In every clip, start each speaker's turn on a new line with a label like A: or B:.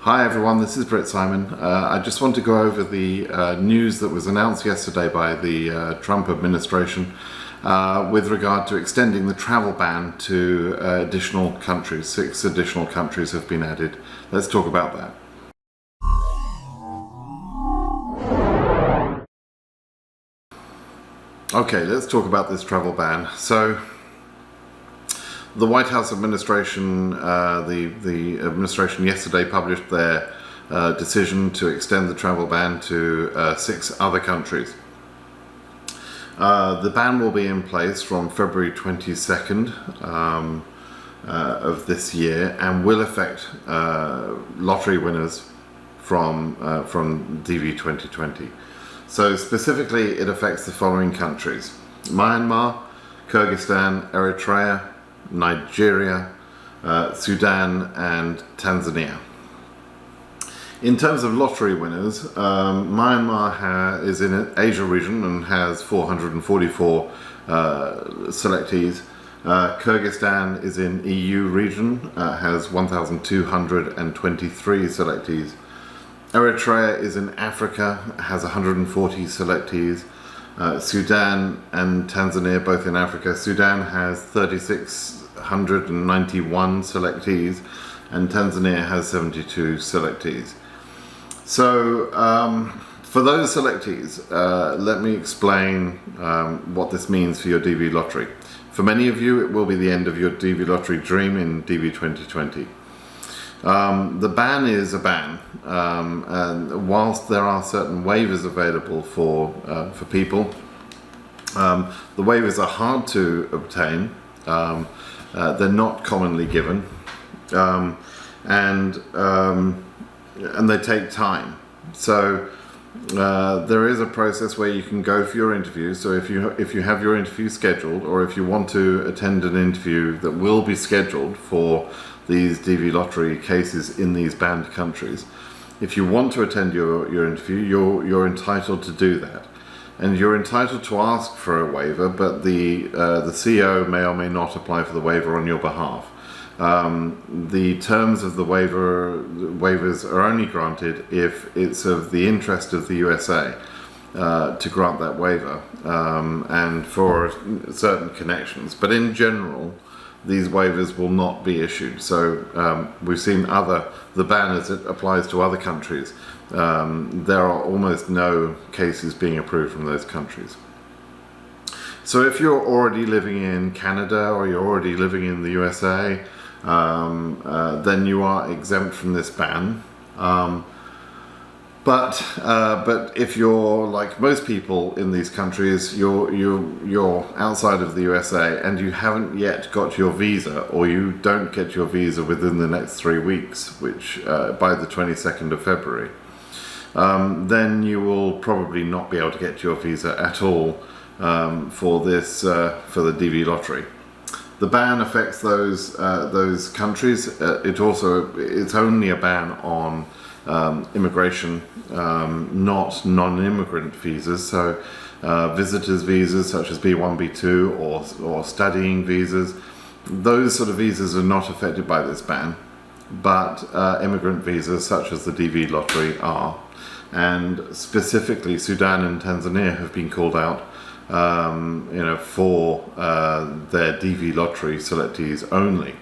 A: Hi everyone, this is BritSimon. I just want to go over the news that was announced yesterday by the Trump administration with regard to extending the travel ban to additional countries. 6 additional countries have been added. Let's talk about that. Okay, let's talk about this travel ban. So, the White House administration, the administration yesterday published their decision to extend the travel ban to 6 other countries. The ban will be in place from February 22nd of this year and will affect lottery winners from DV 2020. So specifically, it affects the following countries: Myanmar, Kyrgyzstan, Eritrea, Nigeria, Sudan and Tanzania. In terms of lottery winners, Myanmar is in an Asia region and has 444 selectees. Kyrgyzstan is in EU region, has 1,223 selectees. Eritrea is in Africa, has 140 selectees. Sudan and Tanzania, both in Africa. Sudan has 3,691 selectees and Tanzania has 72 selectees. So for those selectees, let me explain what this means for your DV lottery. For many of you, it will be the end of your DV lottery dream in DV 2020. The ban is a ban, and whilst there are certain waivers available for people, the waivers are hard to obtain. They're not commonly given, and they take time. So there is a process where you can go for your interview. So if you have your interview scheduled, or if you want to attend an interview that will be scheduled for these DV lottery cases in these banned countries, if you want to attend your interview, you're entitled to do that, and you're entitled to ask for a waiver, but the CEO may or may not apply for the waiver on your behalf. The terms of the waivers are only granted if it's of the interest of the USA to grant that waiver, and for certain connections. But in general, these waivers will not be issued. So we've seen the ban as it applies to other countries. There are almost no cases being approved from those countries. So if you're already living in Canada or you're already living in the USA, then you are exempt from this ban. But if you're like most people in these countries, you're outside of the USA and you haven't yet got your visa, or you don't get your visa within the next 3 weeks, which by the 22nd of February, then you will probably not be able to get your visa at all for the DV lottery. The ban affects those countries. It's only a ban on immigration, not non-immigrant visas. So visitors visas such as B1, B2 or studying visas, those sort of visas are not affected by this ban, but immigrant visas such as the DV lottery are. And specifically Sudan and Tanzania have been called out for their DV lottery selectees only.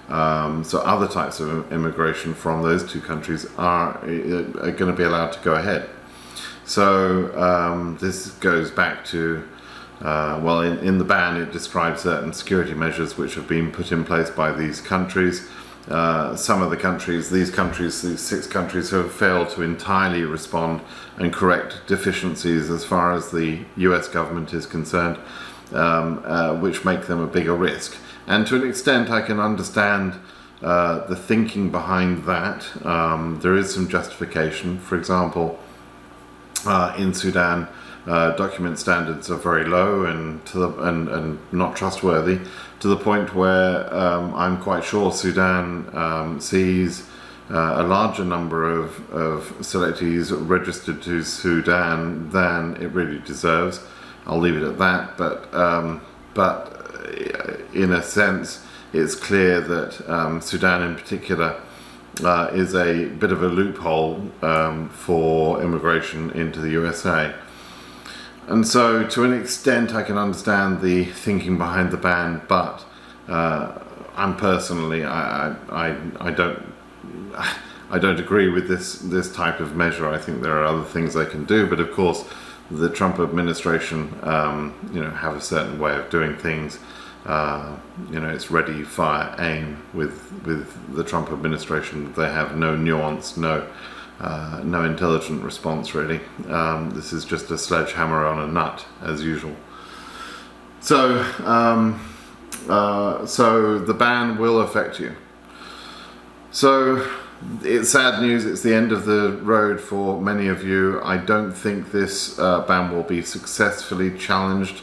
A: So other types of immigration from those 2 countries are going to be allowed to go ahead. So this goes back to, in the ban it describes certain security measures which have been put in place by these countries. Some of the countries, these 6 countries, have failed to entirely respond and correct deficiencies as far as the US government is concerned, which make them a bigger risk. And to an extent, I can understand the thinking behind that. There is some justification. For example, in Sudan, document standards are very low and not trustworthy, to the point where I'm quite sure Sudan sees a larger number of selectees registered to Sudan than it really deserves. I'll leave it at that. But in a sense, it's clear that Sudan in particular is a bit of a loophole for immigration into the USA. And so to an extent I can understand the thinking behind the ban, but I'm personally, I don't agree with this type of measure. I think there are other things they can do, but of course the Trump administration have a certain way of doing things. It's ready, fire, aim with the Trump administration. They have no nuance, no intelligent response really. This is just a sledgehammer on a nut as usual. So the ban will affect you. So it's sad news. It's the end of the road for many of you. I don't think this ban will be successfully challenged.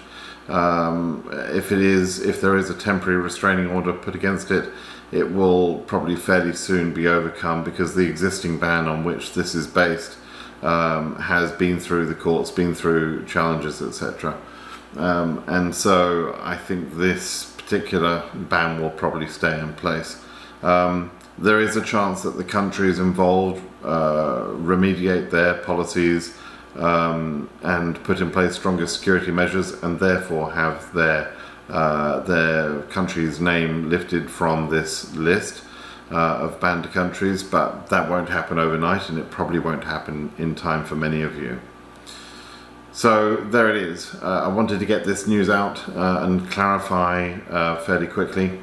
A: If there is a temporary restraining order put against it, it will probably fairly soon be overcome, because the existing ban on which this is based has been through the courts, been through challenges, etc. And so I think this particular ban will probably stay in place. There is a chance that the countries involved remediate their policies and put in place stronger security measures, and therefore have their country's name lifted from this list of banned countries. But that won't happen overnight, and it probably won't happen in time for many of you. So there it is. I wanted to get this news out and clarify fairly quickly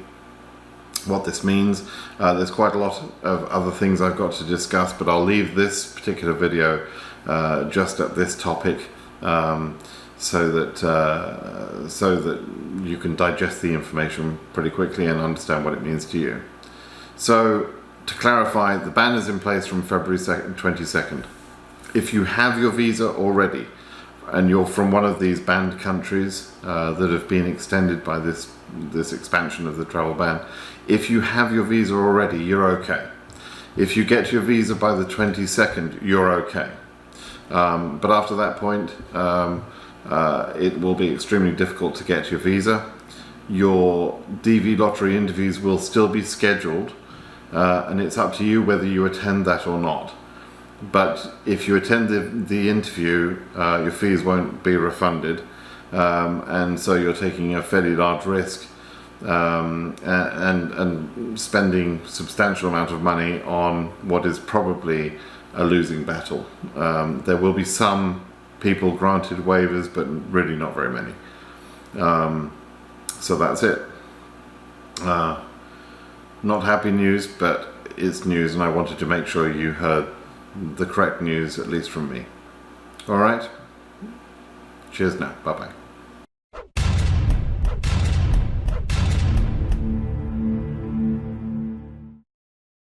A: what this means. There's quite a lot of other things I've got to discuss, but I'll leave this particular video just at this topic, so that you can digest the information pretty quickly and understand what it means to you. So to clarify, the ban is in place from February 22nd. If you have your visa already and you're from one of these banned countries that have been extended by this expansion of the travel ban, if you have your visa already, you're okay. If you get your visa by the 22nd, you're okay. But after that point, it will be extremely difficult to get your visa. Your DV lottery interviews will still be scheduled, and it's up to you whether you attend that or not. But if you attend the interview, your fees won't be refunded, and so you're taking a fairly large risk and spending substantial amount of money on what is probably a losing battle. There will be some people granted waivers, but really not very many. So that's it. Not happy news, but it's news, and I wanted to make sure you heard the correct news, at least from me. All right. Cheers now. Bye bye.